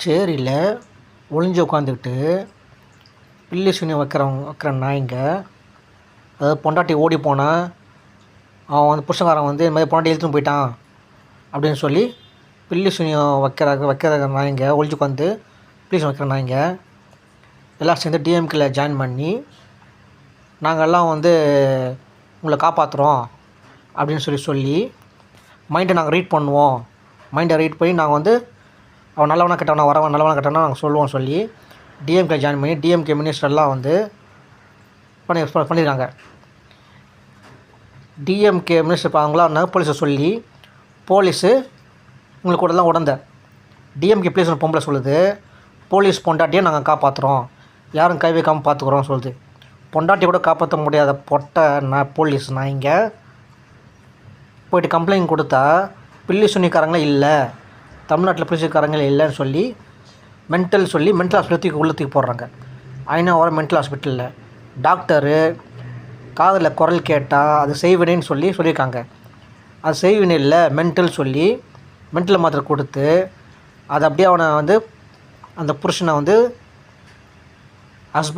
சேரியில் ஒளிஞ்சு உட்காந்துக்கிட்டு பில்லி சுனி வைக்கிற நாய்ங்க, அதாவது பொண்டாட்டி ஓடி போனால் அவன் வந்து புருஷன்காரன் வந்து இந்த மாதிரி பொண்டாட்டி இழுத்துன்னு போயிட்டான் அப்படின்னு சொல்லி பில்லி சுனி வைக்கிற நாய்ங்க, ஒளிஞ்சு உட்காந்து பில்லி சுனி வைக்கிற நாய்ங்க எல்லாம் சேர்ந்து டிஎம்கேல ஜாயின் பண்ணி நாங்கள்லாம் வந்து உங்களை காப்பாற்றுறோம் அப்படின்னு சொல்லி மைண்டை நாங்கள் ரீட் பண்ணுவோம். மைண்டை ரீட் பண்ணி நாங்கள் வந்து அவன் நல்லவனா கெட்டவனா, வரவன் நல்லவனா கெட்டவனா நாங்கள் சொல்லுவோம் சொல்லி டிஎம்கே ஜாயின் பண்ணி டிஎம்கே மினிஸ்டர்லாம் வந்து பண்ணியிருக்காங்க. டிஎம்கே மினிஸ்டர் அவங்களாம் போலீஸை சொல்லி, போலீஸு உங்களுக்கு கூடலாம் உடந்த டிஎம்கே போலீஸ் பொம்பளை சொல்லுது, போலீஸ் பொண்டாட்டியை நாங்கள் காப்பாற்றுறோம், யாரும் கை வைக்காமல் பார்த்துக்குறோம் சொல்லுது. பொண்டாட்டி கூட காப்பாற்ற முடியாத போலீஸ் நாய்ங்க போய்ட்டு கம்ப்ளைண்ட் கொடுத்தா பில்லி சுனிக்காரங்களே இல்லை, தமிழ்நாட்டில் பில்லிசுக்காரங்களே இல்லைன்னு சொல்லி மென்டல் ஹாஸ்பிட்டலுக்கு உள்ளத்துக்கு போடுறாங்க. ஐநாவோட மென்டல் ஹாஸ்பிட்டலில் டாக்டரு காதில் குரல் கேட்டால் அது செய்வினைன்னு சொல்லியிருக்காங்க. அது செய்வினை இல்லை, மென்டல் சொல்லி மென்டல் மாத்திரை கொடுத்து அதை அப்படியே அவனை வந்து அந்த புருஷனை வந்து ஹஸ்பண்ட்